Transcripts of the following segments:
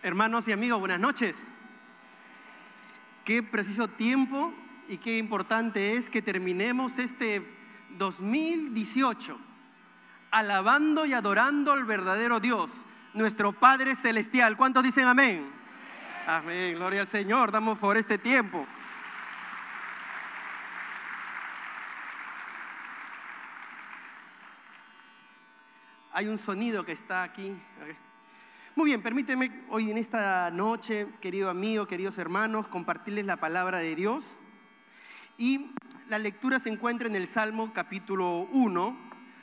Hermanos y amigos, buenas noches. Qué preciso tiempo y qué importante es que terminemos este 2018 alabando y adorando al verdadero Dios, nuestro Padre Celestial. ¿Cuántos dicen amén? Amén, gloria al Señor, damos por este tiempo. Hay un sonido que está aquí. Muy bien, permíteme hoy en esta noche, querido amigo, queridos hermanos, compartirles la palabra de Dios. Y la lectura se encuentra en el Salmo capítulo 1.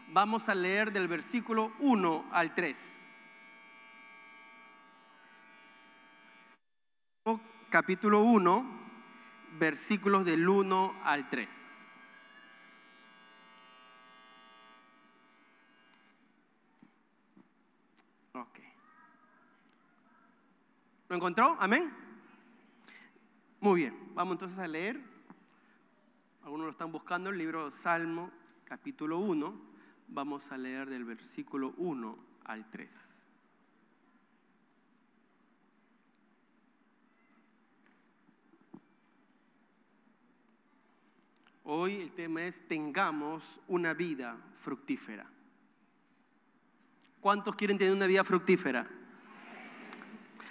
Vamos a leer del versículo 1 al 3. Capítulo 1, versículos del 1 al 3. Ok. ¿Lo encontró? Amén. Muy bien, vamos entonces a leer. Algunos lo están buscando, el libro Salmo, capítulo 1. Vamos a leer del versículo 1 al 3. Hoy el tema es: tengamos una vida fructífera. ¿Cuántos quieren tener una vida fructífera?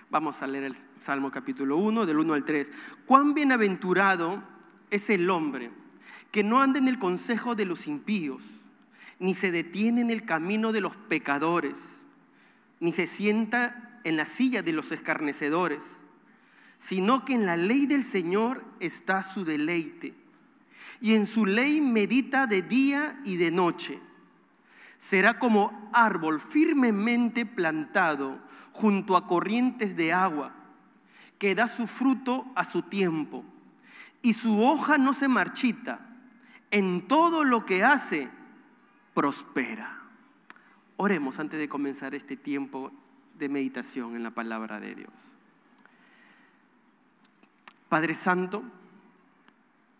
Vamos a leer el Salmo capítulo 1, del 1 al 3. Cuán bienaventurado es el hombre que no anda en el consejo de los impíos, ni se detiene en el camino de los pecadores, ni se sienta en la silla de los escarnecedores, sino que en la ley del Señor está su deleite, y en su ley medita de día y de noche. Será como árbol firmemente plantado junto a corrientes de agua, que da su fruto a su tiempo, y su hoja no se marchita. En todo lo que hace, prospera. Oremos antes de comenzar este tiempo de meditación en la palabra de Dios. Padre Santo,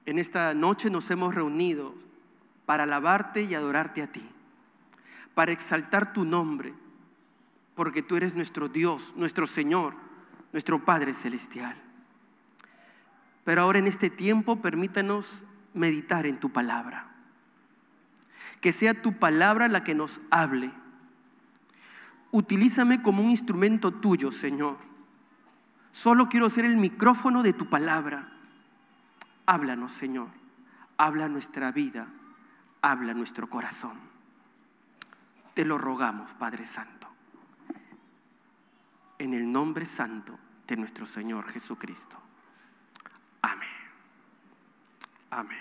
en esta noche nos hemos reunido para alabarte y adorarte a ti, para exaltar tu nombre, porque tú eres nuestro Dios, nuestro Señor, nuestro Padre Celestial. Pero ahora en este tiempo permítanos meditar en tu palabra. Que sea tu palabra la que nos hable. Utilízame como un instrumento tuyo, Señor. Solo quiero ser el micrófono de tu palabra. Háblanos, Señor. Habla nuestra vida. Habla nuestro corazón. Te lo rogamos, Padre Santo, en el nombre santo de nuestro Señor Jesucristo. Amén. Amén.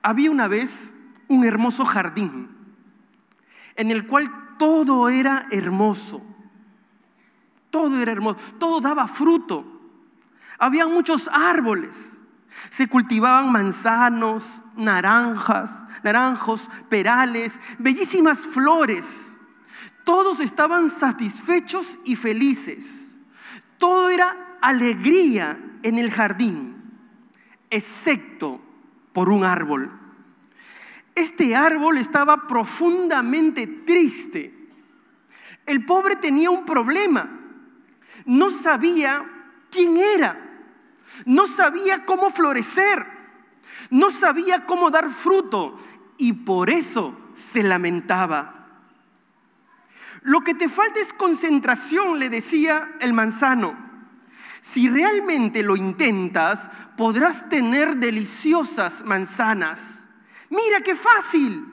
Había una vez un hermoso jardín en el cual todo era hermoso. Todo era hermoso, todo daba fruto. Había muchos árboles. Se cultivaban manzanos, naranjos, perales, bellísimas flores. Todos estaban satisfechos y felices. Todo era alegría en el jardín, excepto por un árbol. Este árbol estaba profundamente triste. El pobre tenía un problema. No sabía quién era. No sabía cómo florecer. No sabía cómo dar fruto. Y por eso se lamentaba. Lo que te falta es concentración, le decía el manzano. Si realmente lo intentas, podrás tener deliciosas manzanas. Mira qué fácil.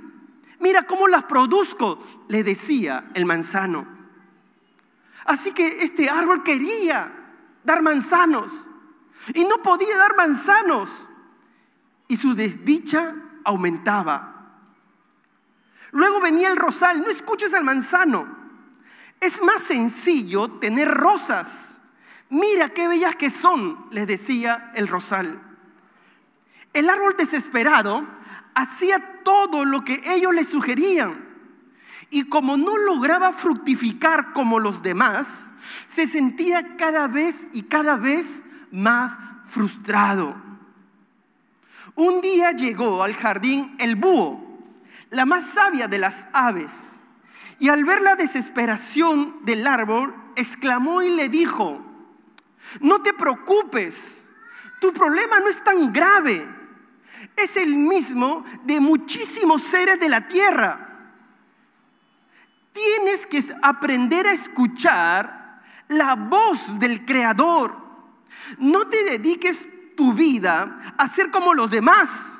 Mira cómo las produzco, le decía el manzano. Así que este árbol quería dar manzanos y no podía dar manzanos, y su desdicha aumentaba. Luego venía el rosal. No escuches al manzano. Es más sencillo tener rosas. Mira qué bellas que son, les decía el rosal. El árbol desesperado hacía todo lo que ellos le sugerían. Y como no lograba fructificar como los demás, se sentía cada vez más frustrado. Un día llegó al jardín el búho, la más sabia de las aves, Y al ver la desesperación del árbol, exclamó y le dijo: no te preocupes, tu problema no es tan grave, es el mismo de muchísimos seres de la tierra. Tienes que aprender a escuchar la voz del Creador. No te dediques tu vida a ser como los demás.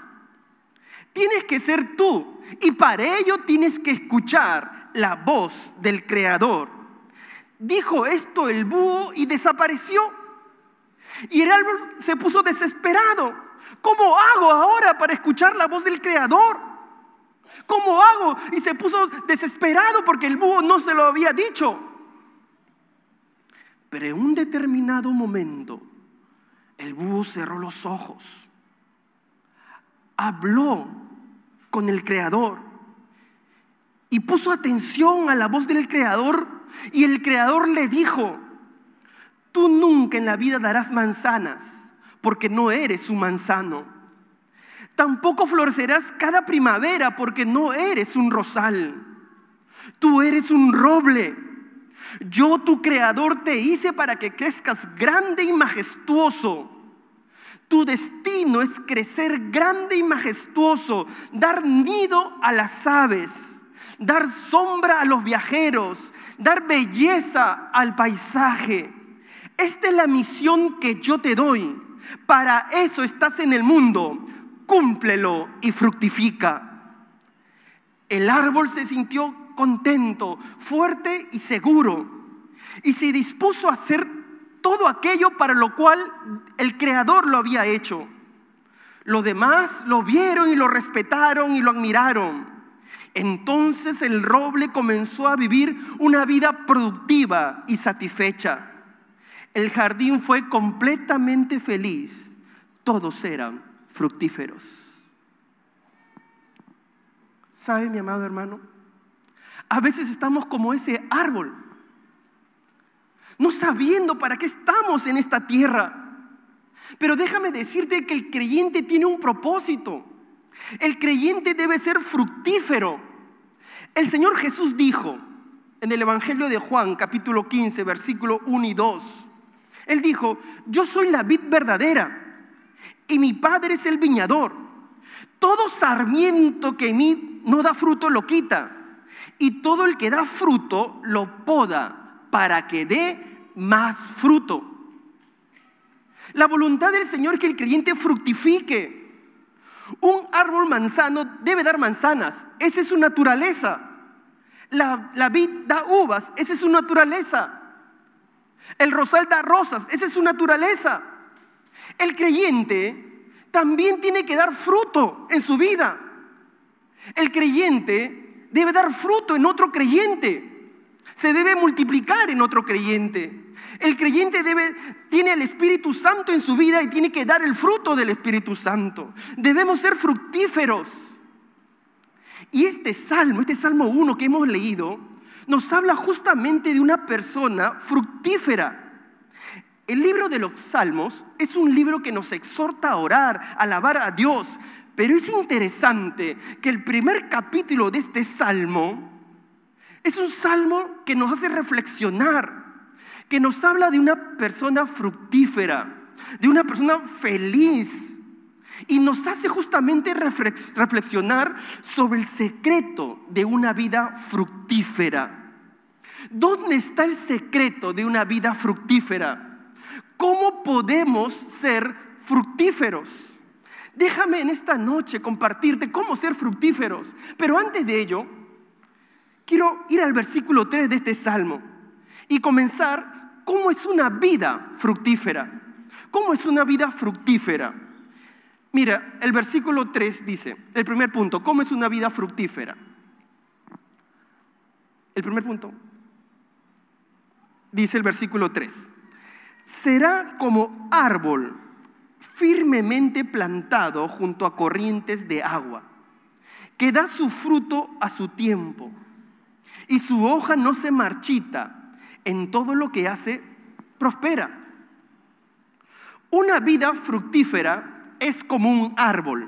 Tienes que ser tú, y para ello tienes que escuchar la voz del Creador. Dijo esto el búho y desapareció. Y el árbol se puso desesperado. ¿Cómo hago ahora para escuchar la voz del Creador? ¿Cómo hago? Y se puso desesperado porque el búho no se lo había dicho. Pero en un determinado momento, el búho cerró los ojos, habló con el Creador y puso atención a la voz del Creador. Y el Creador le dijo: tú nunca en la vida darás manzanas, porque no eres un manzano. Tampoco florecerás cada primavera, porque no eres un rosal. Tú eres un roble. Yo, tu Creador, te hice para que crezcas grande y majestuoso. Tu destino es crecer grande y majestuoso, dar nido a las aves, dar sombra a los viajeros, dar belleza al paisaje. Esta es la misión que yo te doy. Para eso estás en el mundo. Cúmplelo y fructifica. El árbol se sintió contento, fuerte y seguro, y se dispuso a hacer todo aquello para lo cual el Creador lo había hecho. Los demás lo vieron y lo respetaron y lo admiraron. Entonces el roble comenzó a vivir una vida productiva y satisfecha. El jardín fue completamente feliz. Todos eran fructíferos. ¿Sabe, mi amado hermano? A veces estamos como ese árbol, no sabiendo para qué estamos en esta tierra. Pero déjame decirte que el creyente tiene un propósito. El creyente debe ser fructífero. El Señor Jesús dijo en el Evangelio de Juan, capítulo 15, versículo 1 y 2. Él dijo: yo soy la vid verdadera y mi Padre es el viñador. Todo sarmiento que en mí no da fruto lo quita, y todo el que da fruto lo poda para que dé más fruto. La voluntad del Señor es que el creyente fructifique. Un árbol manzano debe dar manzanas, esa es su naturaleza. La vid da uvas, esa es su naturaleza. El rosal da rosas, esa es su naturaleza. El creyente también tiene que dar fruto en su vida. El creyente debe dar fruto en otro creyente. Se debe multiplicar en otro creyente. El creyente tiene el Espíritu Santo en su vida y tiene que dar el fruto del Espíritu Santo. Debemos ser fructíferos. Y este Salmo 1 que hemos leído, nos habla justamente de una persona fructífera. El libro de los Salmos es un libro que nos exhorta a orar, a alabar a Dios. Pero es interesante que el primer capítulo de este Salmo es un salmo que nos hace reflexionar, que nos habla de una persona fructífera, de una persona feliz, y nos hace justamente reflexionar sobre el secreto de una vida fructífera. ¿Dónde está el secreto de una vida fructífera? ¿Cómo podemos ser fructíferos? Déjame en esta noche compartirte cómo ser fructíferos, pero antes de ello quiero ir al versículo 3 de este salmo y comenzar cómo es una vida fructífera. ¿Cómo es una vida fructífera? Mira, el versículo 3 dice, el primer punto, ¿cómo es una vida fructífera? El primer punto, dice el versículo 3, será como árbol firmemente plantado junto a corrientes de agua, que da su fruto a su tiempo, y su hoja no se marchita. En todo lo que hace, prospera. Una vida fructífera es como un árbol.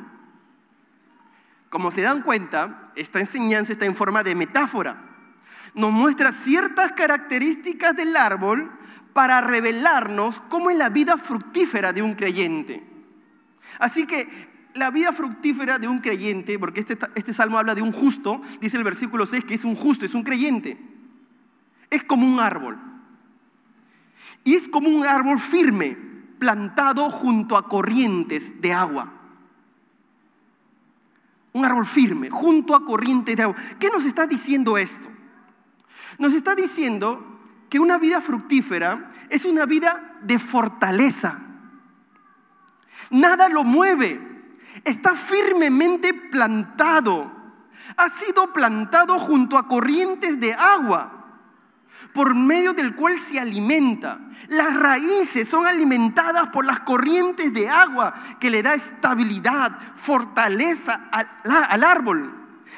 Como se dan cuenta, esta enseñanza está en forma de metáfora. nos muestra ciertas características del árbol para revelarnos cómo es la vida fructífera de un creyente. Así que la vida fructífera de un creyente, porque este salmo habla de un justo, dice el versículo 6 que es un justo, es un creyente. Es como un árbol. Y es como un árbol firme, plantado junto a corrientes de agua. Un árbol firme, junto a corrientes de agua. ¿Qué nos está diciendo esto? Nos está diciendo que una vida fructífera es una vida de fortaleza. Nada lo mueve. Está firmemente plantado. Ha sido plantado junto a corrientes de agua, por medio del cual se alimenta. Las raíces son alimentadas por las corrientes de agua que le da estabilidad, fortaleza al árbol.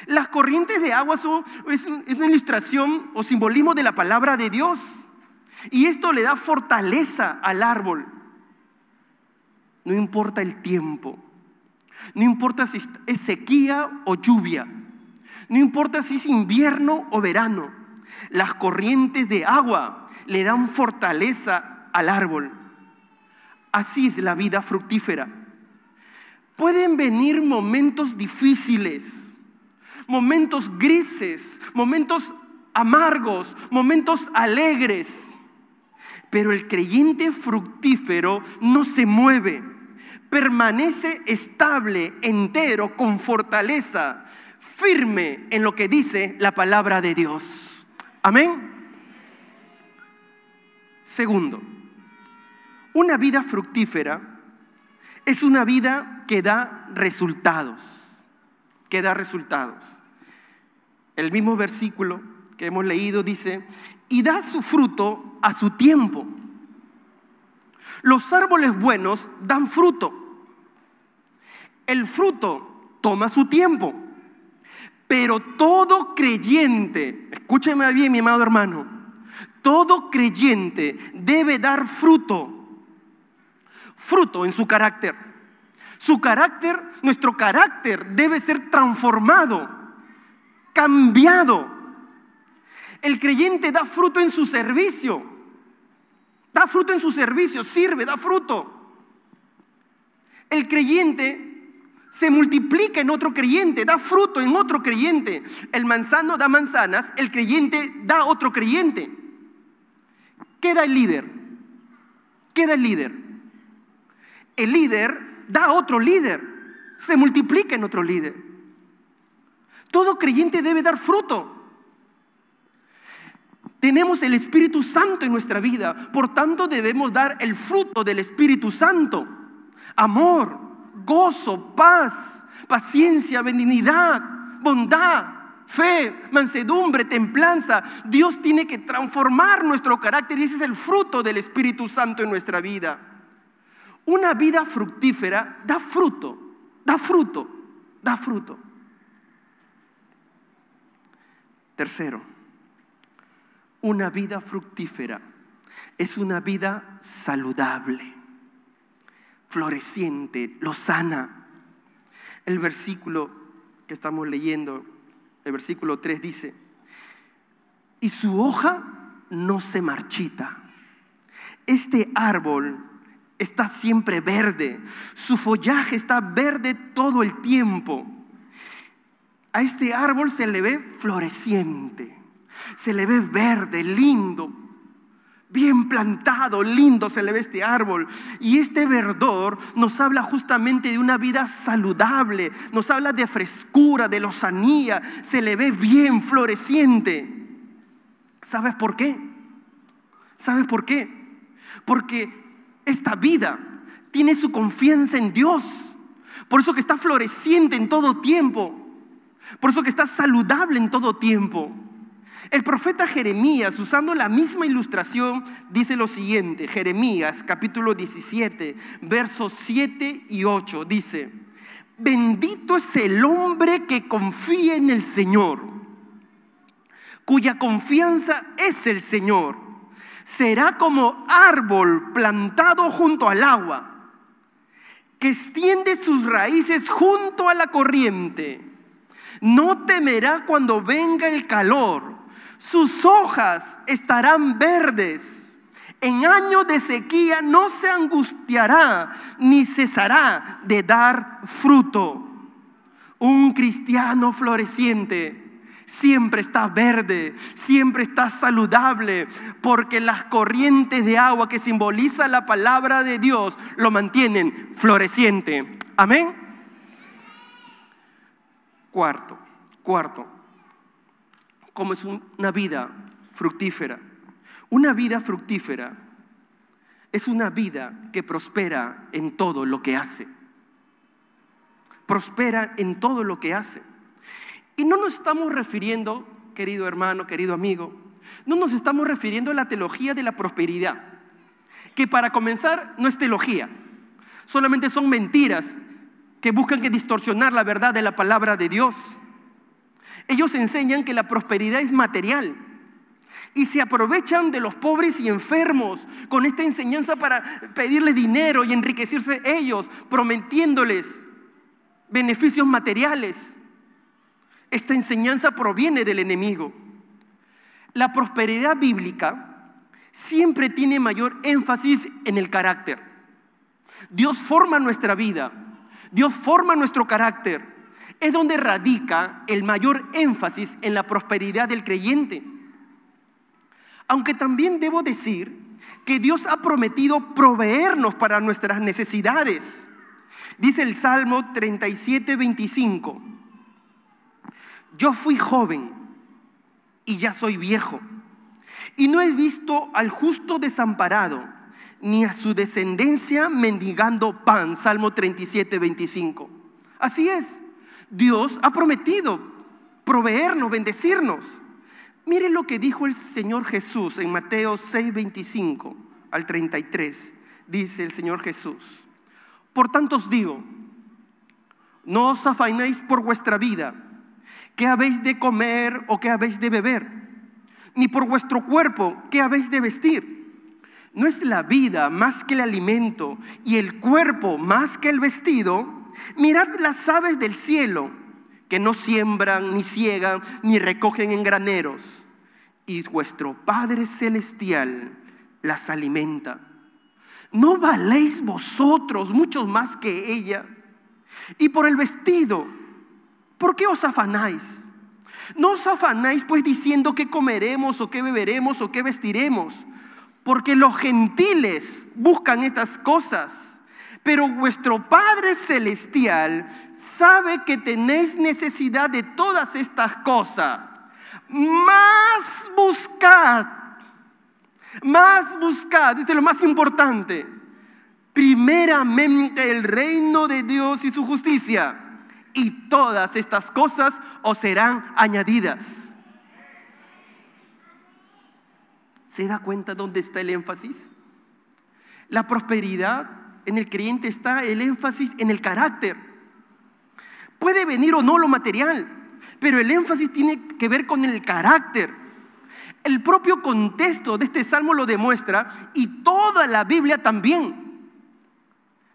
Las corrientes de agua es una ilustración o simbolismo de la palabra de Dios. Y esto le da fortaleza al árbol. No importa el tiempo. No importa si es sequía o lluvia. No importa si es invierno o verano. Las corrientes de agua le dan fortaleza al árbol. Así es la vida fructífera. Pueden venir momentos difíciles, momentos grises, momentos amargos, momentos alegres. Pero el creyente fructífero no se mueve, permanece estable, entero, con fortaleza, firme en lo que dice la palabra de Dios. Amén. Segundo, una vida fructífera es una vida que da resultados. Que da resultados. El mismo versículo que hemos leído dice: y da su fruto a su tiempo. Los árboles buenos dan fruto. El fruto toma su tiempo. Pero todo creyente, escúcheme bien, mi amado hermano, todo creyente debe dar fruto. Fruto en su carácter. Su carácter, nuestro carácter debe ser transformado, cambiado. El creyente da fruto en su servicio. Da fruto en su servicio, sirve, da fruto. El creyente se multiplica en otro creyente, da fruto en otro creyente. El manzano da manzanas, el creyente da otro creyente. Queda el líder. Queda el líder. El líder da a otro líder, se multiplica en otro líder. Todo creyente debe dar fruto. Tenemos el Espíritu Santo en nuestra vida, por tanto debemos dar el fruto del Espíritu Santo: amor, gozo, paz, paciencia, benignidad, bondad, fe, mansedumbre, templanza. Dios tiene que transformar nuestro carácter y ese es el fruto del Espíritu Santo en nuestra vida. Una vida fructífera da fruto, da fruto, da fruto. Tercero, una vida fructífera es una vida saludable, floreciente, lozana. El versículo que estamos leyendo, el versículo 3 dice: y su hoja no se marchita. Este árbol está siempre verde, su follaje está verde todo el tiempo. A este árbol se le ve floreciente, se le ve verde, lindo, bien plantado, lindo se le ve este árbol. Y este verdor nos habla justamente de una vida saludable, nos habla de frescura, de lozanía, se le ve bien floreciente. ¿Sabes por qué? ¿Sabes por qué? Porque esta vida tiene su confianza en Dios. Por eso que está floreciente en todo tiempo. Por eso que está saludable en todo tiempo. El profeta Jeremías, usando la misma ilustración, dice lo siguiente. Jeremías capítulo 17, versos 7 y 8 dice: bendito es el hombre que confía en el Señor, cuya confianza es el Señor. Será como árbol plantado junto al agua, que extiende sus raíces junto a la corriente. No temerá cuando venga el calor, Sus hojas estarán verdes. En año de sequía no se angustiará ni cesará de dar fruto. Un cristiano floreciente siempre está verde, siempre está saludable, porque las corrientes de agua que simboliza la palabra de Dios lo mantienen floreciente. Amén. Cuarto, ¿cómo es una vida fructífera? Una vida fructífera es una vida que prospera en todo lo que hace. Prospera en todo lo que hace. Y no nos estamos refiriendo, querido hermano, querido amigo, no nos estamos refiriendo a la teología de la prosperidad, que para comenzar no es teología, solamente son mentiras que buscan distorsionar la verdad de la palabra de Dios. Ellos enseñan que la prosperidad es material y se aprovechan de los pobres y enfermos con esta enseñanza para pedirles dinero y enriquecerse ellos, prometiéndoles beneficios materiales. Esta enseñanza proviene del enemigo. La prosperidad bíblica siempre tiene mayor énfasis en el carácter. Dios forma nuestra vida, Dios forma nuestro carácter. Es donde radica el mayor énfasis en la prosperidad del creyente. Aunque también debo decir que Dios ha prometido proveernos para nuestras necesidades. Dice el Salmo 37:25: yo fui joven y ya soy viejo, y no he visto al justo desamparado, ni a su descendencia mendigando pan. Salmo 37:25. Así es, Dios ha prometido proveernos, bendecirnos. Miren lo que dijo el Señor Jesús en Mateo 6:25 al 33. Dice el Señor Jesús: por tanto os digo, no os afanéis por vuestra vida, qué habéis de comer o qué habéis de beber, ni por vuestro cuerpo, qué habéis de vestir. ¿No es la vida más que el alimento y el cuerpo más que el vestido? Mirad las aves del cielo, que no siembran, ni ciegan, ni recogen en graneros, y vuestro Padre Celestial las alimenta. ¿No valéis vosotros mucho más que ella? Y por el vestido, ¿por qué os afanáis? No os afanáis pues diciendo qué comeremos o qué beberemos o qué vestiremos, porque los gentiles buscan estas cosas. Pero vuestro Padre Celestial sabe que tenéis necesidad de todas estas cosas. Más buscad, esto es lo más importante, primeramente el reino de Dios y su justicia, y todas estas cosas os serán añadidas. ¿Se da cuenta dónde está el énfasis? La prosperidad en el creyente está el énfasis en el carácter. Puede venir o no lo material, pero el énfasis tiene que ver con el carácter. El propio contexto de este salmo lo demuestra, y toda la Biblia también.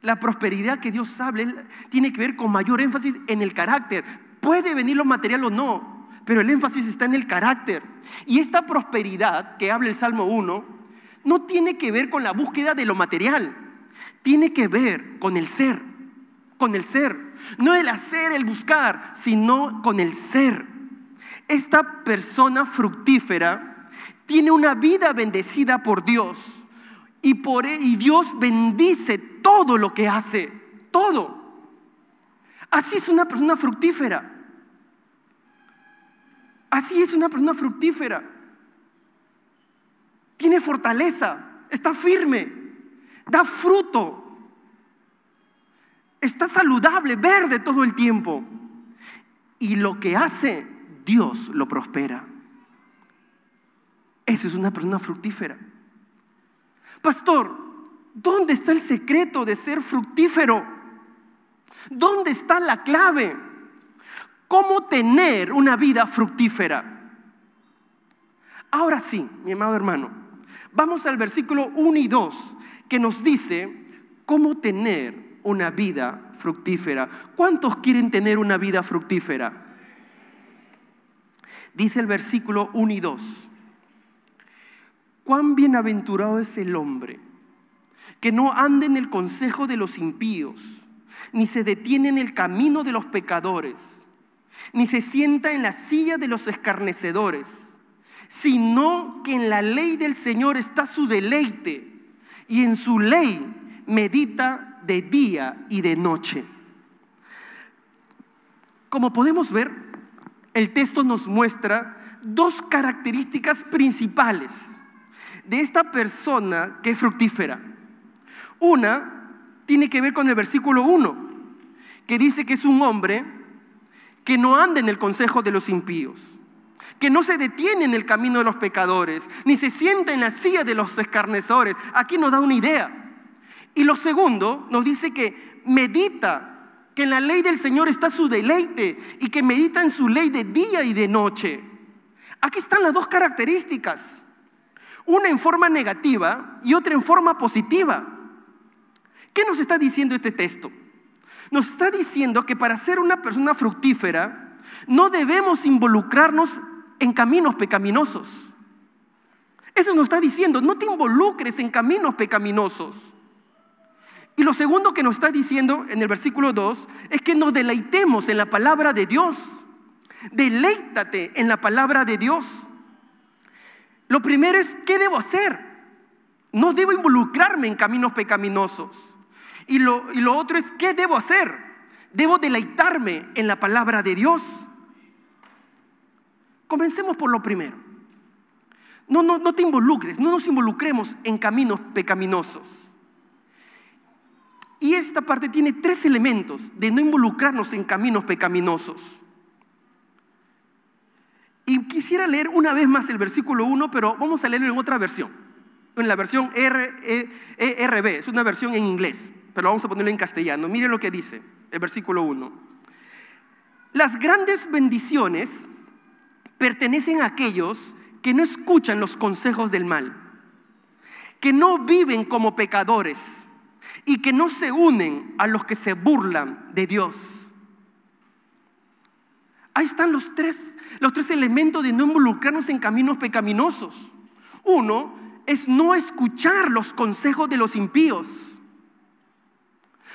La prosperidad que Dios habla tiene que ver con mayor énfasis en el carácter. Puede venir lo material o no, pero el énfasis está en el carácter. Y esta prosperidad que habla el Salmo 1 no tiene que ver con la búsqueda de lo material, tiene que ver con el ser, no el hacer, el buscar, sino con el ser. Esta persona fructífera tiene una vida bendecida por Dios, y Dios bendice todo lo que hace, todo. Así es una persona fructífera. Así es una persona fructífera. Tiene fortaleza, está firme, da fruto, está saludable, verde todo el tiempo. Y lo que hace, Dios lo prospera. Eso es una persona fructífera. Pastor, ¿dónde está el secreto de ser fructífero? ¿Dónde está la clave? ¿Cómo tener una vida fructífera? Ahora sí, mi amado hermano, vamos al versículo 1 y 2, que nos dice cómo tener una vida fructífera. ¿Cuántos quieren tener una vida fructífera? Dice el versículo 1 y 2: cuán bienaventurado es el hombre que no anda en el consejo de los impíos, ni se detiene en el camino de los pecadores, ni se sienta en la silla de los escarnecedores, sino que en la ley del Señor está su deleite, y en su ley medita de día y de noche. Como podemos ver, el texto nos muestra dos características principales de esta persona que es fructífera. Una tiene que ver con el versículo 1, que dice que es un hombre que no anda en el consejo de los impíos, que no se detiene en el camino de los pecadores, ni se sienta en la silla de los escarnecedores. Aquí nos da una idea. Y lo segundo nos dice que medita, que en la ley del Señor está su deleite, y que medita en su ley de día y de noche. Aquí están las dos características, una en forma negativa y otra en forma positiva. ¿Qué nos está diciendo este texto? Nos está diciendo que para ser una persona fructífera no debemos involucrarnos en caminos pecaminosos. Eso nos está diciendo: no te involucres en caminos pecaminosos. Y lo segundo que nos está diciendo en el versículo 2 es que nos deleitemos en la palabra de Dios. Deleítate en la palabra de Dios. Lo primero es: ¿qué debo hacer? No debo involucrarme en caminos pecaminosos. Y lo otro es: ¿qué debo hacer? Debo deleitarme en la palabra de Dios. Comencemos por lo primero. No te involucres, no nos involucremos en caminos pecaminosos. Y esta parte tiene tres elementos de no involucrarnos en caminos pecaminosos. Y quisiera leer una vez más el versículo 1, pero vamos a leerlo en otra versión. En la versión ERV, es una versión en inglés, pero vamos a ponerlo en castellano. Miren lo que dice el versículo 1. Las grandes bendiciones pertenecen a aquellos que no escuchan los consejos del mal, que no viven como pecadores y que no se unen a los que se burlan de Dios. Ahí están los tres elementos de no involucrarnos en caminos pecaminosos. Uno es no escuchar los consejos de los impíos.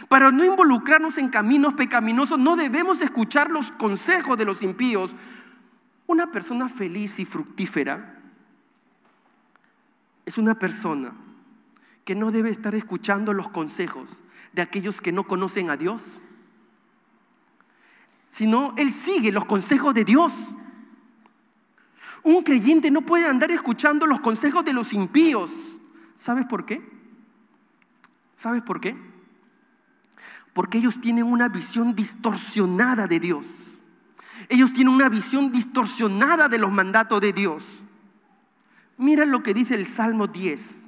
Para no involucrarnos en caminos pecaminosos no debemos escuchar los consejos de los impíos. Una persona feliz y fructífera es una persona que no debe estar escuchando los consejos de aquellos que no conocen a Dios, sino él sigue los consejos de Dios. Un creyente no puede andar escuchando los consejos de los impíos. ¿Sabes por qué? ¿Sabes por qué? Porque ellos tienen una visión distorsionada de Dios. Ellos tienen una visión distorsionada de los mandatos de Dios. Mira lo que dice el Salmo 10,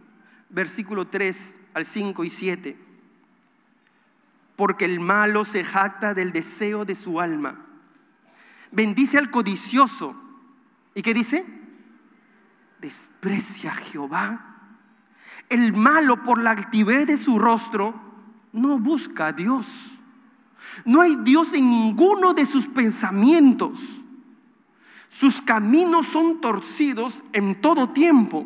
versículo 3 al 5 y 7. Porque el malo se jacta del deseo de su alma, bendice al codicioso. ¿Y qué dice? Desprecia a Jehová. El malo, por la altivez de su rostro, no busca a Dios. No hay Dios en ninguno de sus pensamientos. Sus caminos son torcidos en todo tiempo.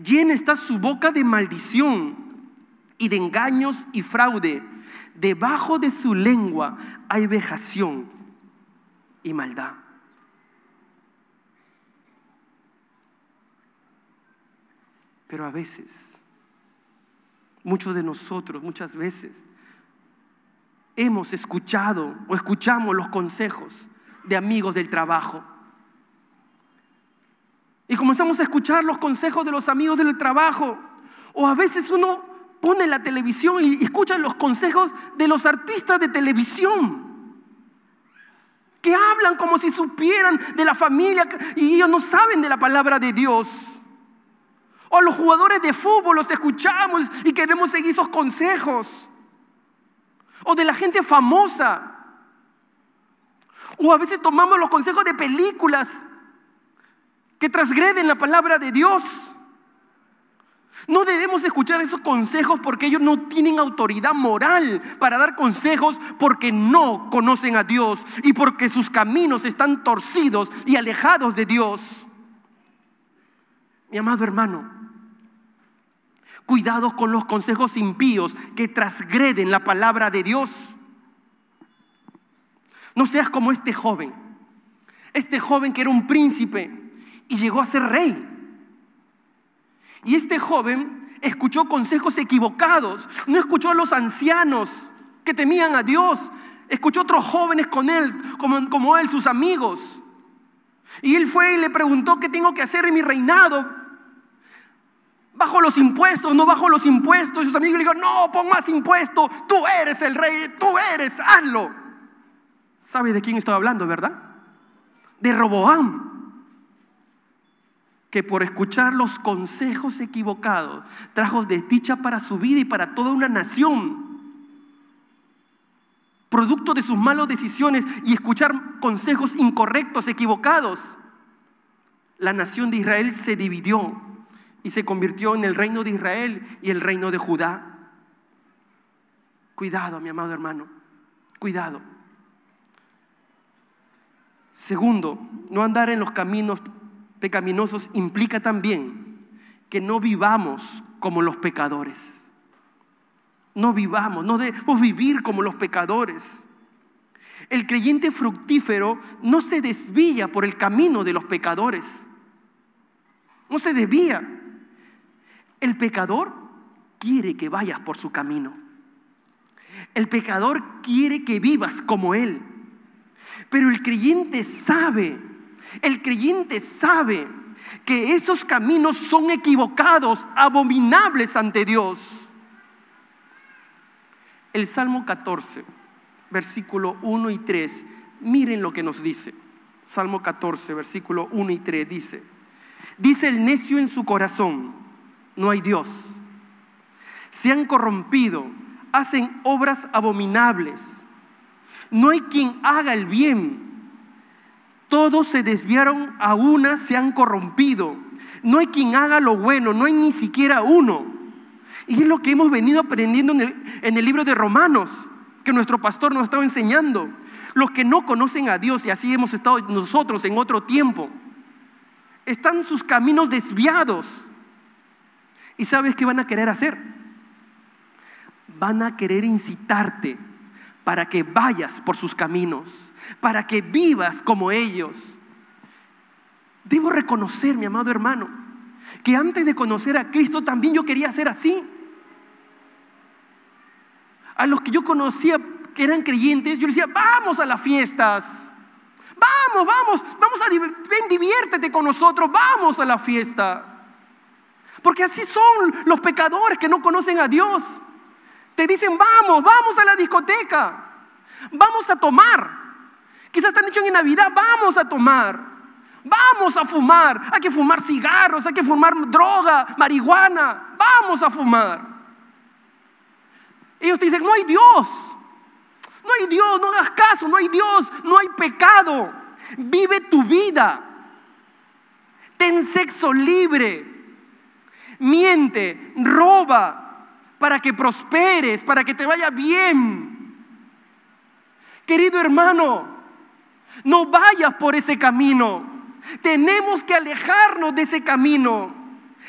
Llena está su boca de maldición y de engaños y fraude. Debajo de su lengua hay vejación y maldad. Pero a veces, muchos de nosotros, muchas veces, hemos escuchado o escuchamos los consejos de amigos del trabajo. Y comenzamos a escuchar los consejos de los amigos del trabajo. O a veces uno pone la televisión y escucha los consejos de los artistas de televisión, que hablan como si supieran de la familia y ellos no saben de la palabra de Dios. O los jugadores de fútbol los escuchamos y queremos seguir esos consejos. O de la gente famosa. O a veces tomamos los consejos de películas que transgreden la palabra de Dios. No debemos escuchar esos consejos porque ellos no tienen autoridad moral para dar consejos, porque no conocen a Dios y porque sus caminos están torcidos y alejados de Dios. Mi amado hermano, cuidado con los consejos impíos que transgreden la palabra de Dios. No seas como este joven que era un príncipe y llegó a ser rey. Y este joven escuchó consejos equivocados, no escuchó a los ancianos que temían a Dios, escuchó a otros jóvenes con él, como él, sus amigos. Y él fue y le preguntó: ¿qué tengo que hacer en mi reinado? ¿Bajo los impuestos? ¿No bajo los impuestos? Y sus amigos le dijeron: no, pon más impuestos, tú eres el rey, tú eres, hazlo. ¿Sabe de quién estoy hablando, verdad? De Roboam, que por escuchar los consejos equivocados trajo desdicha para su vida y para toda una nación, producto de sus malas decisiones y escuchar consejos incorrectos, equivocados. La nación de Israel se dividió y se convirtió en el reino de Israel y el reino de Judá. Cuidado, mi amado hermano, cuidado. Segundo, no andar en los caminos pecaminosos implica también que no vivamos como los pecadores. No debemos vivir como los pecadores. El creyente fructífero no se desvía por el camino de los pecadores. No se desvía. El pecador quiere que vayas por su camino. El pecador quiere que vivas como él. Pero el creyente sabe que esos caminos son equivocados, abominables ante Dios. El Salmo 14, versículo 1 y 3, miren lo que nos dice. Salmo 14, versículo 1 y 3 dice el necio en su corazón: no hay Dios. Se han corrompido, hacen obras abominables. No hay quien haga el bien. Todos se desviaron, a una se han corrompido. No hay quien haga lo bueno, no hay ni siquiera uno. Y es lo que hemos venido aprendiendo en el libro de Romanos, que nuestro pastor nos ha estado enseñando. Los que no conocen a Dios, y así hemos estado nosotros en otro tiempo, están sus caminos desviados. ¿Y sabes qué van a querer hacer? Van a querer incitarte para que vayas por sus caminos, para que vivas como ellos. Debo reconocer, mi amado hermano, que antes de conocer a Cristo también yo quería ser así. A los que yo conocía que eran creyentes, yo les decía: vamos a las fiestas, vamos, ven, diviértete con nosotros, vamos a la fiesta. Porque así son los pecadores que no conocen a Dios. Te dicen: vamos a la discoteca, vamos a tomar. Quizás te han dicho en Navidad: vamos a tomar, vamos a fumar. Hay que fumar cigarros, hay que fumar droga, marihuana, vamos a fumar. Ellos te dicen: no hay Dios, no hagas caso, no hay Dios, no hay pecado. Vive tu vida, ten sexo libre, miente, roba, para que prosperes, para que te vaya bien. Querido hermano, no vayas por ese camino. Tenemos que alejarnos de ese camino.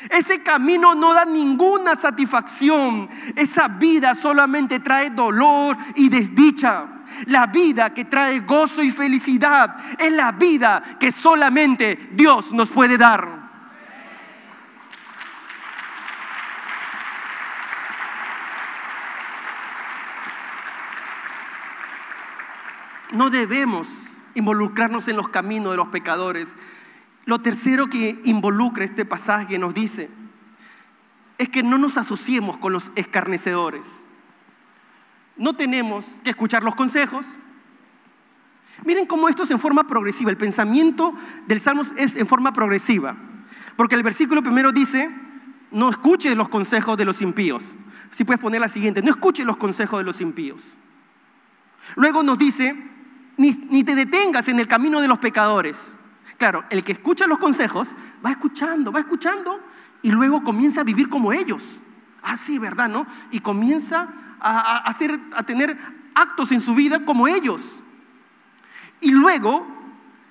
Ese camino no da ninguna satisfacción. Esa vida solamente trae dolor y desdicha. La vida que trae gozo y felicidad es la vida que solamente Dios nos puede dar. No debemos involucrarnos en los caminos de los pecadores. Lo tercero que involucra este pasaje nos dice es que no nos asociemos con los escarnecedores. No tenemos que escuchar los consejos. Miren cómo esto es en forma progresiva. El pensamiento del Salmo es en forma progresiva, porque el versículo primero dice: no escuches los consejos de los impíos. Si puedes poner la siguiente: no escuches los consejos de los impíos. Luego nos dice: ni te detengas en el camino de los pecadores. Claro, el que escucha los consejos va escuchando y luego comienza a vivir como ellos. Ah, sí, ¿verdad, no? Y comienza a tener actos en su vida como ellos. Y luego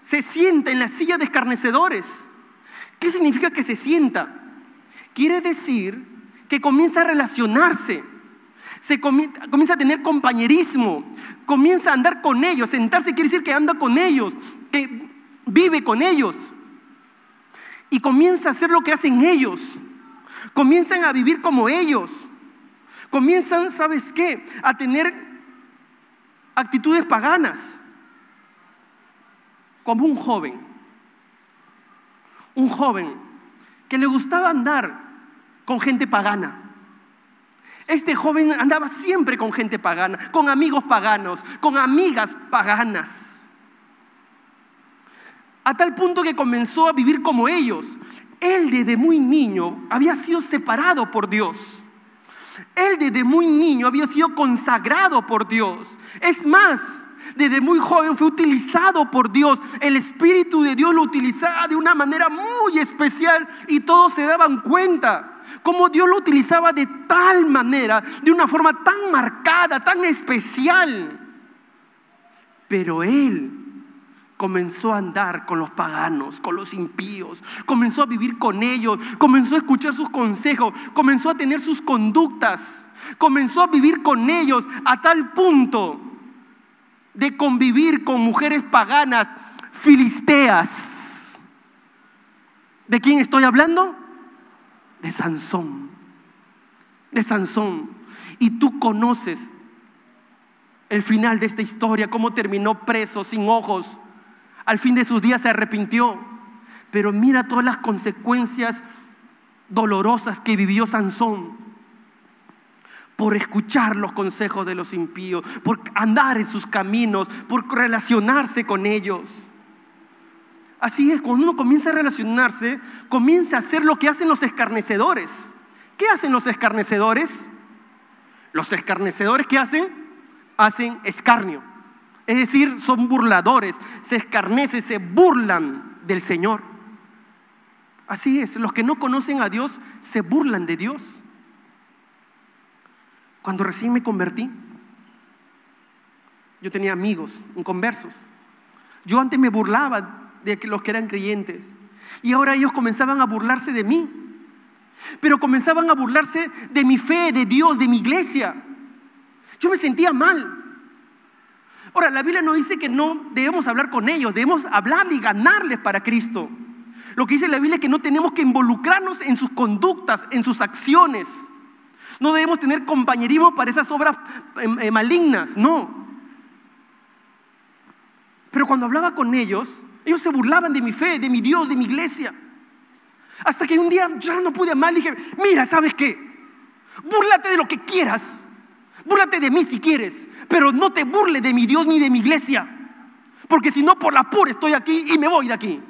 se sienta en la silla de escarnecedores. ¿Qué significa que se sienta? Quiere decir que comienza a relacionarse, comienza a tener compañerismo, comienza a andar con ellos. Sentarse quiere decir que anda con ellos, que vive con ellos, y comienza a hacer lo que hacen ellos. Comienzan a vivir como ellos. Comienzan, ¿sabes qué?, a tener actitudes paganas. Como un joven que le gustaba andar con gente pagana. Este joven andaba siempre con gente pagana, con amigos paganos, con amigas paganas, a tal punto que comenzó a vivir como ellos. Él desde muy niño había sido separado por Dios. Él desde muy niño había sido consagrado por Dios. Es más, desde muy joven fue utilizado por Dios. El Espíritu de Dios lo utilizaba de una manera muy especial y todos se daban cuenta cómo Dios lo utilizaba de tal manera, de una forma tan marcada, tan especial. Pero él comenzó a andar con los paganos, con los impíos, comenzó a vivir con ellos, comenzó a escuchar sus consejos, comenzó a tener sus conductas, comenzó a vivir con ellos a tal punto de convivir con mujeres paganas, filisteas. ¿De quién estoy hablando? De Sansón. De Sansón. Y tú conoces el final de esta historia, cómo terminó preso, sin ojos. Al fin de sus días se arrepintió. Pero mira todas las consecuencias dolorosas que vivió Sansón por escuchar los consejos de los impíos, por andar en sus caminos, por relacionarse con ellos. Así es, cuando uno comienza a relacionarse, comienza a hacer lo que hacen los escarnecedores. ¿Qué hacen los escarnecedores? Los escarnecedores, ¿qué hacen? Hacen escarnio. Es decir, son burladores, se escarnecen, se burlan del Señor. Así es, los que no conocen a Dios se burlan de Dios. Cuando recién me convertí, yo tenía amigos inconversos. Yo antes me burlaba de los que eran creyentes, y ahora ellos comenzaban a burlarse de mí, pero comenzaban a burlarse de mi fe, de Dios, de mi iglesia. Yo me sentía mal. Ahora, la Biblia no dice que no debemos hablar con ellos, debemos hablarles y ganarles para Cristo. Lo que dice la Biblia es que no tenemos que involucrarnos en sus conductas, en sus acciones. No debemos tener compañerismo para esas obras malignas, no. Pero cuando hablaba con ellos, ellos se burlaban de mi fe, de mi Dios, de mi iglesia. Hasta que un día ya no pude más, le dije: mira, ¿sabes qué? Búrlate de lo que quieras, búrlate de mí si quieres, pero no te burles de mi Dios ni de mi iglesia, porque si no, por la pura estoy aquí y me voy de aquí.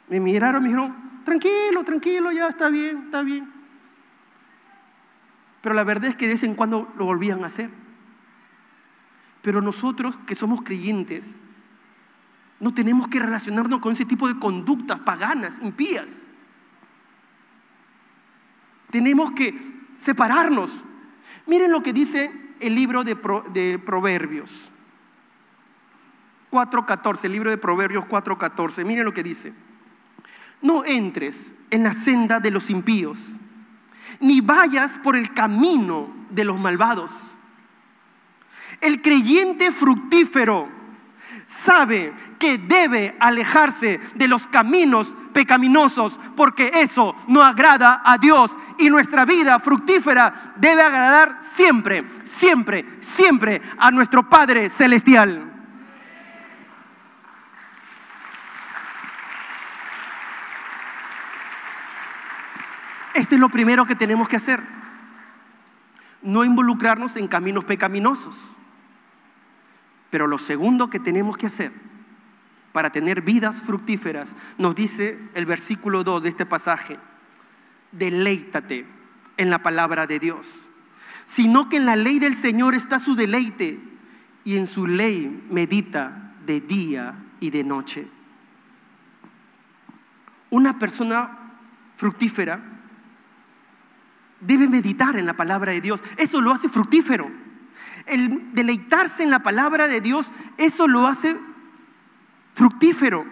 Me miraron, me dijeron: tranquilo, tranquilo, ya está bien, está bien. Pero la verdad es que de vez en cuando lo volvían a hacer. Pero nosotros que somos creyentes no tenemos que relacionarnos con ese tipo de conductas paganas, impías. Tenemos que separarnos. Miren lo que dice el libro de Proverbios 4:14, el libro de Proverbios 4:14. Miren lo que dice: no entres en la senda de los impíos, ni vayas por el camino de los malvados. El creyente fructífero sabe que debe alejarse de los caminos pecaminosos, porque eso no agrada a Dios, y nuestra vida fructífera debe agradar siempre, siempre, siempre a nuestro Padre Celestial. Esto es lo primero que tenemos que hacer: no involucrarnos en caminos pecaminosos. Pero lo segundo que tenemos que hacer para tener vidas fructíferas, nos dice el versículo 2 de este pasaje: deleítate en la palabra de Dios, sino que en la ley del Señor está su deleite, y en su ley medita de día y de noche. Una persona fructífera debe meditar en la palabra de Dios. Eso lo hace fructífero. El deleitarse en la palabra de Dios, eso lo hace fructífero,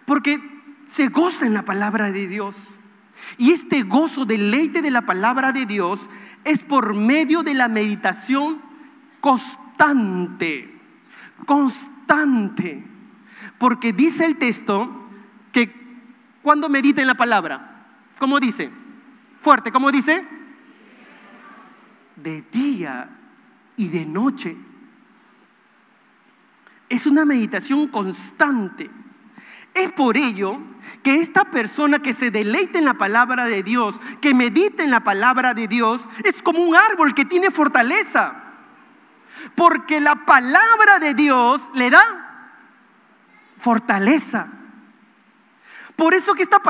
porque se goza en la palabra de Dios. Y este gozo, deleite de la palabra de Dios, es por medio de la meditación constante. Porque dice el texto que cuando medita en la palabra, ¿cómo dice? Fuerte, ¿cómo dice? De día y de noche. Es una meditación constante. Es por ello que esta persona que se deleita en la palabra de Dios, que medita en la palabra de Dios, es como un árbol que tiene fortaleza. Porque la palabra de Dios le da fortaleza. Por eso que esta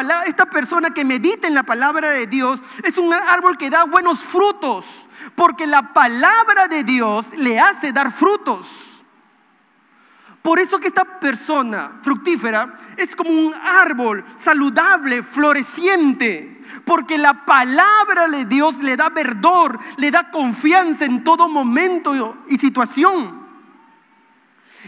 persona que medita en la palabra de Dios es un árbol que da buenos frutos. Porque la palabra de Dios le hace dar frutos. Por eso que esta persona fructífera es como un árbol saludable, floreciente. Porque la palabra de Dios le da verdor, le da confianza en todo momento y situación.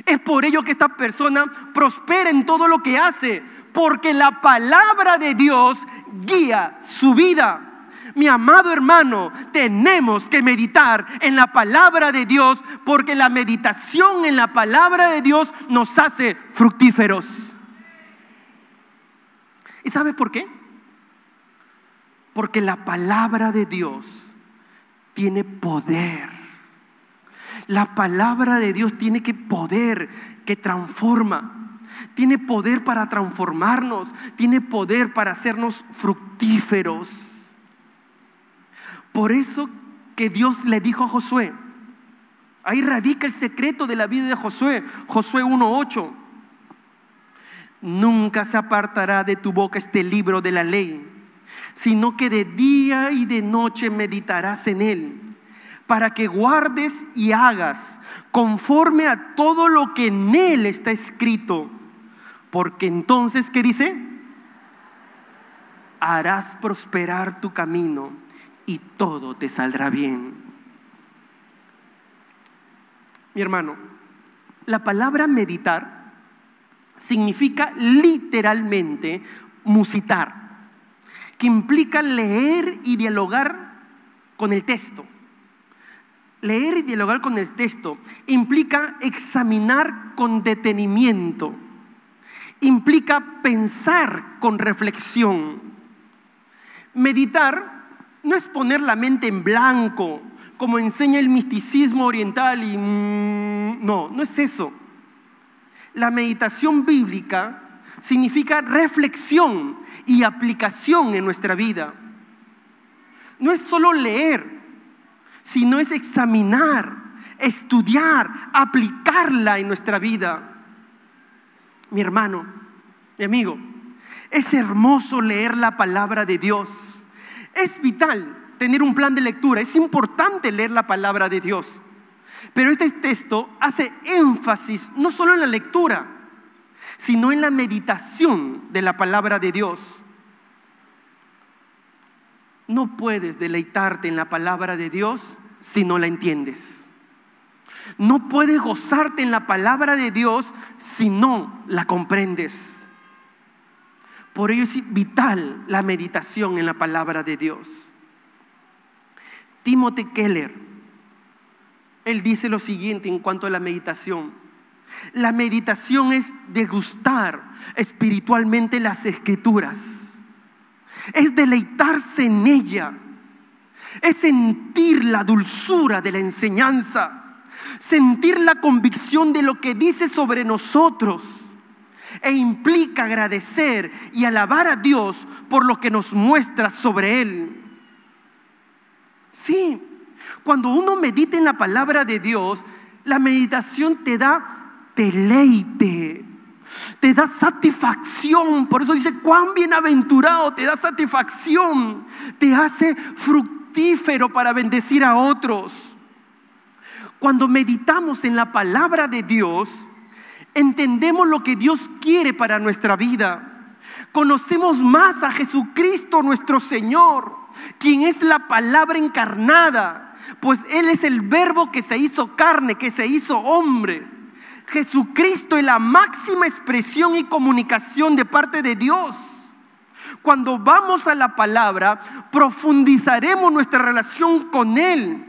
Es por ello que esta persona prospera en todo lo que hace, porque la palabra de Dios guía su vida. Mi amado hermano, tenemos que meditar en la palabra de Dios, porque la meditación en la palabra de Dios nos hace fructíferos. ¿Y sabes por qué? Porque la palabra de Dios tiene poder. La palabra de Dios tiene poder que transforma. Tiene poder para transformarnos. Tiene poder para hacernos fructíferos. Por eso que Dios le dijo a Josué, ahí radica el secreto de la vida de Josué. Josué 1:8. Nunca se apartará de tu boca este libro de la ley, sino que de día y de noche meditarás en él, para que guardes y hagas conforme a todo lo que en él está escrito. Porque entonces, ¿qué dice? Harás prosperar tu camino y todo te saldrá bien. Mi hermano, la palabra meditar significa literalmente musitar, que implica leer y dialogar con el texto. Leer y dialogar con el texto implica examinar con detenimiento, implica pensar con reflexión. Meditar no es poner la mente en blanco, como enseña el misticismo oriental y no es eso. La meditación bíblica significa reflexión y aplicación en nuestra vida. No es solo leer, sino es examinar, estudiar, aplicarla en nuestra vida. Mi hermano, mi amigo, es hermoso leer la palabra de Dios. Es vital tener un plan de lectura, es importante leer la palabra de Dios. Pero este texto hace énfasis no solo en la lectura, sino en la meditación de la palabra de Dios. No puedes deleitarte en la palabra de Dios si no la entiendes. No puedes gozarte en la palabra de Dios si no la comprendes. Por ello es vital la meditación en la palabra de Dios. Timothy Keller, él dice lo siguiente en cuanto a la meditación. La meditación es degustar espiritualmente las escrituras. Es deleitarse en ella. Es sentir la dulzura de la enseñanza. Sentir la convicción de lo que dice sobre nosotros. E implica agradecer y alabar a Dios por lo que nos muestra sobre Él. Sí, cuando uno medita en la palabra de Dios, la meditación te da deleite, te da satisfacción. Por eso dice, cuán bienaventurado, te da satisfacción, te hace fructífero para bendecir a otros. Cuando meditamos en la palabra de Dios, entendemos lo que Dios quiere para nuestra vida. Conocemos más a Jesucristo nuestro Señor, quien es la palabra encarnada, pues Él es el verbo que se hizo carne, que se hizo hombre. Jesucristo es la máxima expresión y comunicación de parte de Dios. Cuando vamos a la palabra, profundizaremos nuestra relación con Él.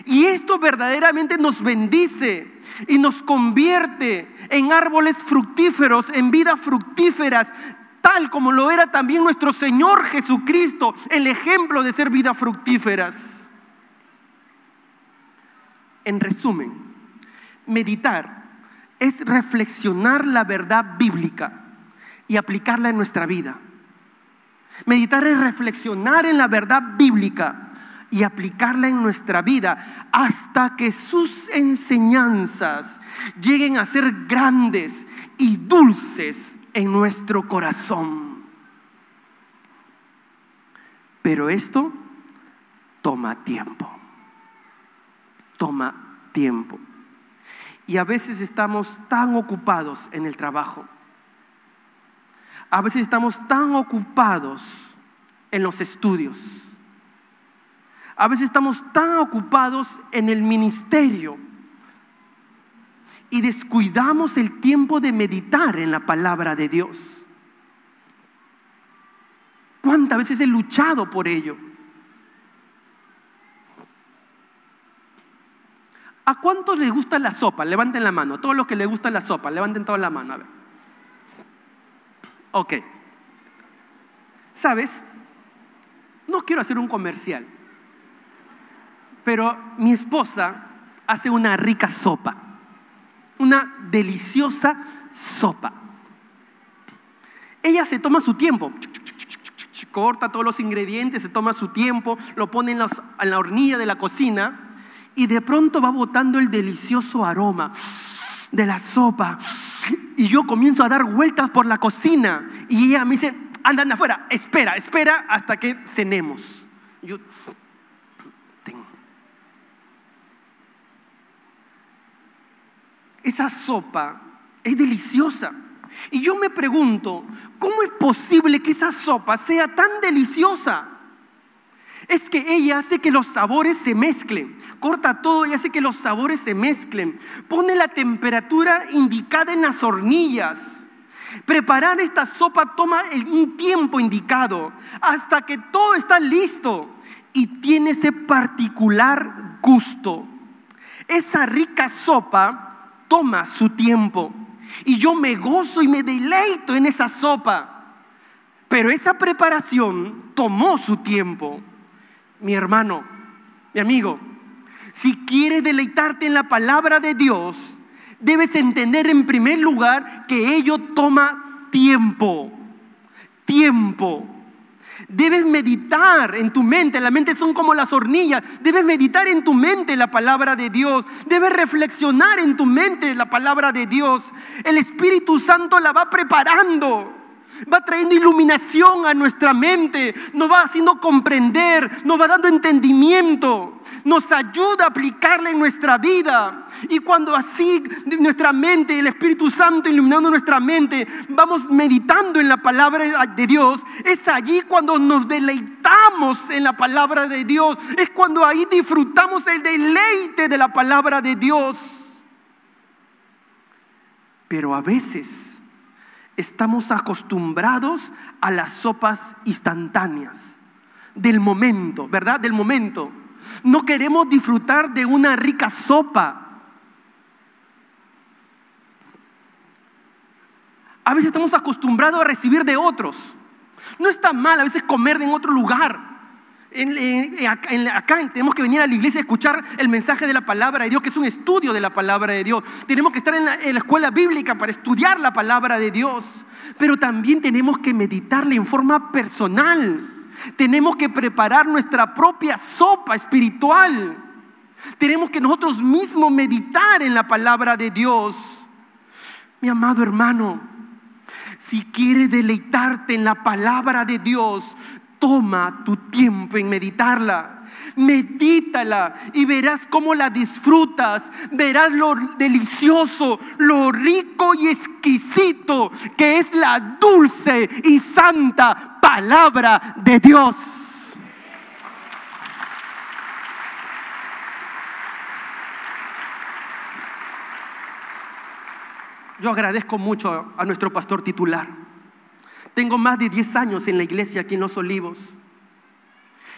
Y esto verdaderamente nos bendice y nos convierte en árboles fructíferos, en vidas fructíferas, tal como lo era también nuestro Señor Jesucristo, el ejemplo de ser vidas fructíferas. En resumen, meditar es reflexionar la verdad bíblica y aplicarla en nuestra vida. Meditar es reflexionar en la verdad bíblica y aplicarla en nuestra vida hasta que sus enseñanzas lleguen a ser grandes y dulces en nuestro corazón. Pero esto toma tiempo. Toma tiempo. Y a veces estamos tan ocupados en el trabajo. A veces estamos tan ocupados en los estudios. A veces estamos tan ocupados en el ministerio y descuidamos el tiempo de meditar en la palabra de Dios. ¿Cuántas veces he luchado por ello? ¿A cuántos les gusta la sopa? Levanten la mano. Todos los que les gusta la sopa, levanten toda la mano. A ver. Ok. ¿Sabes? No quiero hacer un comercial, pero mi esposa hace una rica sopa. Una deliciosa sopa. Ella se toma su tiempo. Corta todos los ingredientes, se toma su tiempo, lo pone en la hornilla de la cocina y de pronto va botando el delicioso aroma de la sopa. Y yo comienzo a dar vueltas por la cocina y ella me dice: anda afuera, espera hasta que cenemos. Yo esa sopa es deliciosa. Y yo me pregunto, ¿cómo es posible que esa sopa sea tan deliciosa? Es que ella hace que los sabores se mezclen. Corta todo y hace que los sabores se mezclen. Pone la temperatura indicada en las hornillas. Preparar esta sopa toma un tiempo indicado hasta que todo está listo y tiene ese particular gusto. Esa rica sopa toma su tiempo y yo me gozo y me deleito en esa sopa, pero esa preparación tomó su tiempo. Mi hermano, mi amigo, si quieres deleitarte en la palabra de Dios, debes entender en primer lugar que ello toma tiempo. Debes meditar en tu mente. La mente son como las hornillas. Debes meditar en tu mente la palabra de Dios. Debes reflexionar en tu mente la palabra de Dios. El Espíritu Santo la va preparando, va trayendo iluminación a nuestra mente, nos va haciendo comprender, nos va dando entendimiento, nos ayuda a aplicarla en nuestra vida. Y cuando así nuestra mente, el Espíritu Santo iluminando nuestra mente, vamos meditando en la palabra de Dios, es allí cuando nos deleitamos en la palabra de Dios. Es cuando ahí disfrutamos el deleite de la palabra de Dios. Pero a veces estamos acostumbrados a las sopas instantáneas del momento, ¿verdad? Del momento. No queremos disfrutar de una rica sopa. A veces estamos acostumbrados a recibir de otros. No está mal a veces comer en otro lugar. Acá tenemos que venir a la iglesia a escuchar el mensaje de la palabra de Dios, que es un estudio de la palabra de Dios. Tenemos que estar en la escuela bíblica para estudiar la palabra de Dios. Pero también tenemos que meditarla en forma personal. Tenemos que preparar nuestra propia sopa espiritual. Tenemos que nosotros mismos meditar en la palabra de Dios. Mi amado hermano, si quieres deleitarte en la palabra de Dios, toma tu tiempo en meditarla. Medítala y verás cómo la disfrutas. Verás lo delicioso, lo rico y exquisito que es la dulce y santa palabra de Dios. Yo agradezco mucho a nuestro pastor titular. Tengo más de 10 años en la iglesia aquí en Los Olivos.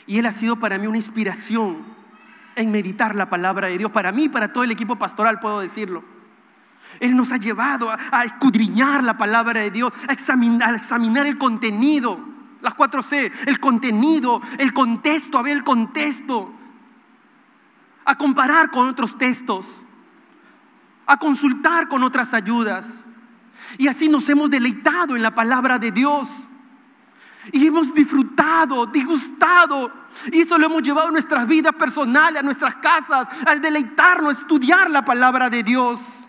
Y él ha sido para mí una inspiración en meditar la palabra de Dios. Para mí y para todo el equipo pastoral, puedo decirlo. Él nos ha llevado a escudriñar la palabra de Dios, a examinar el contenido, las 4C, el contenido, el contexto, a ver el contexto, a comparar con otros textos, a consultar con otras ayudas. Y así nos hemos deleitado en la palabra de Dios. Y hemos disfrutado, disgustado. Y eso lo hemos llevado a nuestras vidas personales, a nuestras casas, a deleitarnos, a estudiar la palabra de Dios.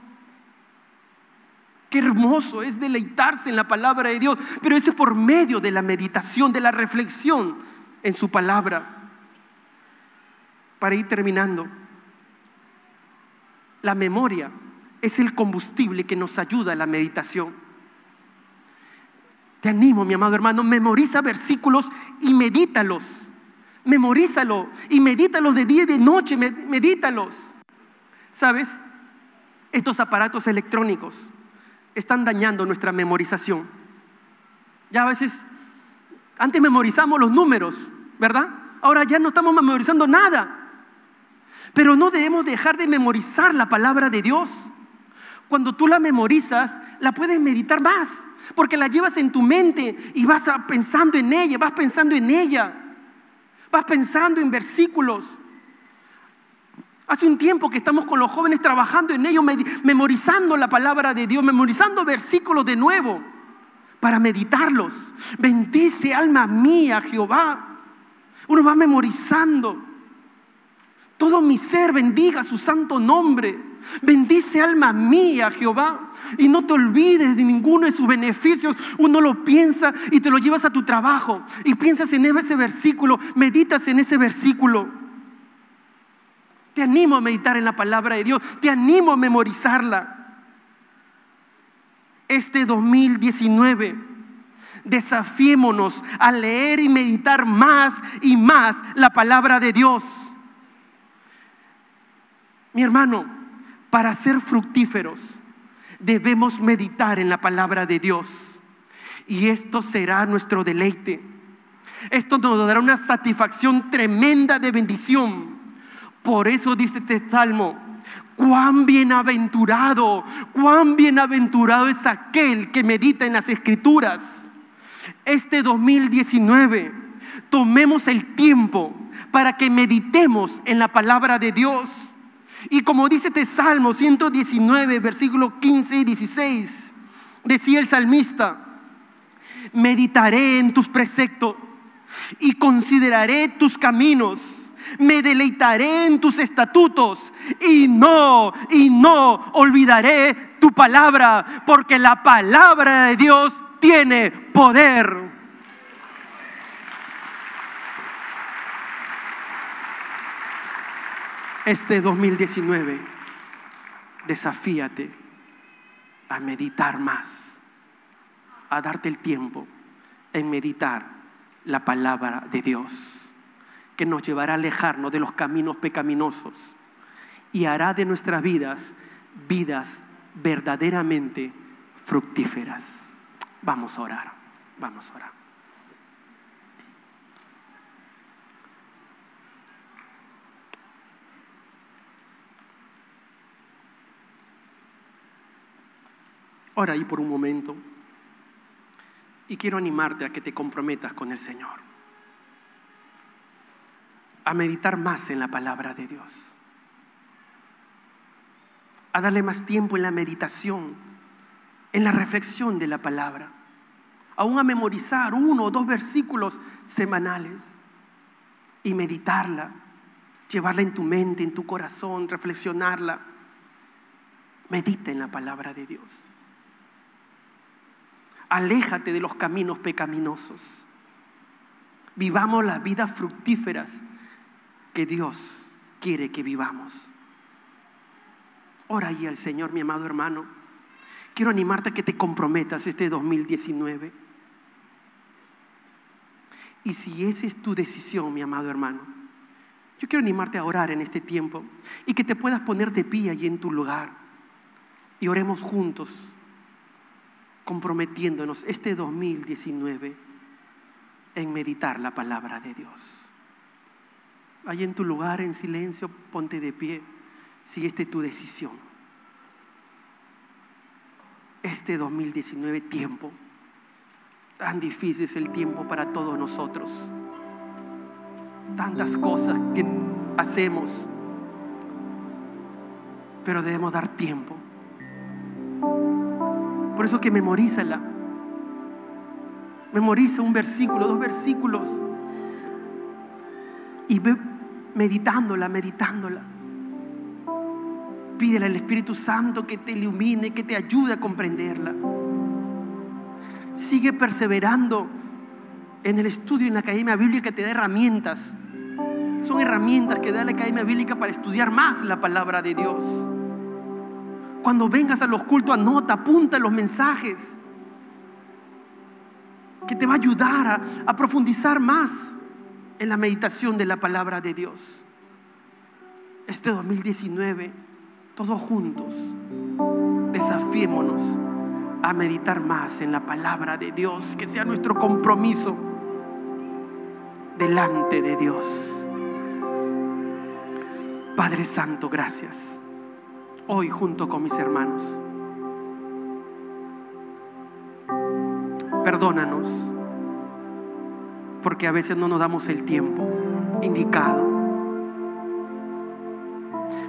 Qué hermoso es deleitarse en la palabra de Dios. Pero eso es por medio de la meditación, de la reflexión en su palabra. Para ir terminando, la memoria es el combustible que nos ayuda a la meditación. Te animo, mi amado hermano, memoriza versículos y medítalos. Memorízalo y medítalos de día y de noche, medítalos. ¿Sabes? Estos aparatos electrónicos están dañando nuestra memorización. Ya a veces, antes memorizamos los números, ¿verdad? Ahora ya no estamos memorizando nada. Pero no debemos dejar de memorizar la palabra de Dios. Cuando tú la memorizas, la puedes meditar más, porque la llevas en tu mente y vas pensando en ella, vas pensando en versículos. Hace un tiempo que estamos con los jóvenes trabajando en ello, memorizando la palabra de Dios, memorizando versículos de nuevo para meditarlos. Bendice, alma mía, Jehová. Uno va memorizando. Todo mi ser bendiga su santo nombre. Bendice, alma mía, Jehová. Y no te olvides de ninguno de sus beneficios. Uno lo piensa y te lo llevas a tu trabajo y piensas en ese versículo, meditas en ese versículo. Te animo a meditar en la palabra de Dios. Te animo a memorizarla. Este 2019 desafiémonos a leer y meditar más y más la palabra de Dios. Mi hermano, para ser fructíferos debemos meditar en la palabra de Dios, y esto será nuestro deleite. Esto nos dará una satisfacción tremenda de bendición. Por eso dice este salmo: cuán bienaventurado es aquel que medita en las Escrituras. Este 2019 tomemos el tiempo para que meditemos en la palabra de Dios. Y como dice este Salmo 119, versículos 15 y 16, decía el salmista: meditaré en tus preceptos y consideraré tus caminos. Me deleitaré en tus estatutos y no olvidaré tu palabra, porque la palabra de Dios tiene poder. Este 2019, desafíate a meditar más, a darte el tiempo en meditar la palabra de Dios, que nos llevará a alejarnos de los caminos pecaminosos y hará de nuestras vidas verdaderamente fructíferas. Vamos a orar, vamos a orar. Ora ahí por un momento y quiero animarte a que te comprometas con el Señor, a meditar más en la palabra de Dios, a darle más tiempo en la meditación, en la reflexión de la palabra, aún a memorizar 1 o 2 versículos semanales y meditarla, llevarla en tu mente, en tu corazón, reflexionarla. Medita en la palabra de Dios. Aléjate de los caminos pecaminosos. Vivamos las vidas fructíferas que Dios quiere que vivamos. Ora ahí al Señor, mi amado hermano. Quiero animarte a que te comprometas este 2019. Y si esa es tu decisión, mi amado hermano, yo quiero animarte a orar en este tiempo y que te puedas poner de pie allí en tu lugar y oremos juntos, comprometiéndonos este 2019 en meditar la palabra de Dios. Allí en tu lugar, en silencio, ponte de pie si esta es tu decisión. Este 2019, tiempo tan difícil es el tiempo para todos nosotros. Tantas cosas que hacemos, pero debemos dar tiempo. Por eso que memorízala. Memoriza un versículo, 2 versículos y ve meditándola. Pídele al Espíritu Santo que te ilumine, que te ayude a comprenderla. Sigue perseverando en el estudio en la Academia Bíblica, que te da herramientas. Son herramientas que da la Academia Bíblica para estudiar más la palabra de Dios. Cuando vengas a los cultos, anota, apunta los mensajes, que te va a ayudar a profundizar más en la meditación de la palabra de Dios. Este 2019, todos juntos, desafiémonos a meditar más en la palabra de Dios, que sea nuestro compromiso delante de Dios. Padre Santo, gracias. Hoy junto con mis hermanos, perdónanos porque a veces no nos damos el tiempo indicado.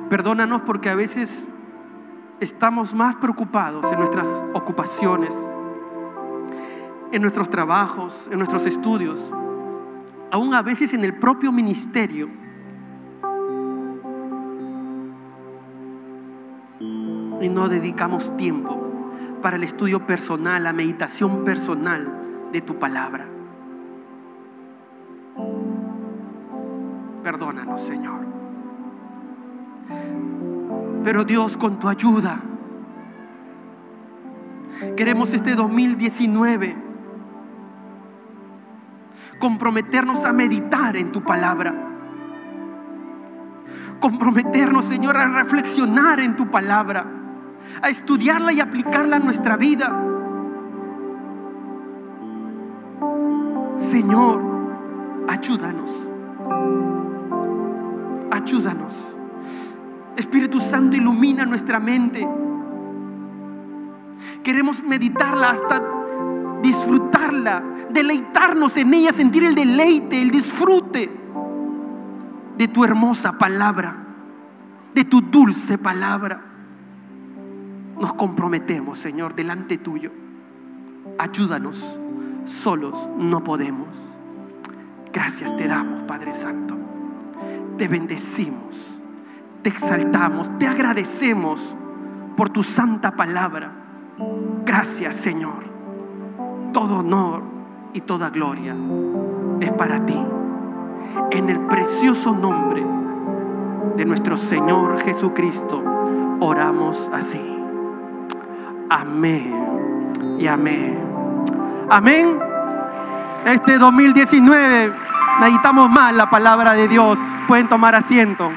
Perdónanos porque a veces estamos más preocupados en nuestras ocupaciones, en nuestros trabajos, en nuestros estudios, aún a veces en el propio ministerio. Y no dedicamos tiempo para el estudio personal, la meditación personal de tu palabra. Perdónanos, Señor. Pero Dios, con tu ayuda, queremos este 2019 comprometernos a meditar en tu palabra. Comprometernos, Señor, a reflexionar en tu palabra, a estudiarla y aplicarla a nuestra vida. Señor, ayúdanos. Ayúdanos. Espíritu Santo, ilumina nuestra mente. Queremos meditarla hasta disfrutarla, deleitarnos en ella, sentir el deleite, el disfrute de tu hermosa palabra, de tu dulce palabra. Nos comprometemos, Señor, delante tuyo. Ayúdanos, solos no podemos. Gracias te damos, Padre Santo. Te bendecimos, te exaltamos, te agradecemos por tu santa palabra. Gracias, Señor. Todo honor y toda gloria es para ti. En el precioso nombre de nuestro Señor Jesucristo oramos así. Amén y amén. Amén. Este 2019 necesitamos más la palabra de Dios. Pueden tomar asiento.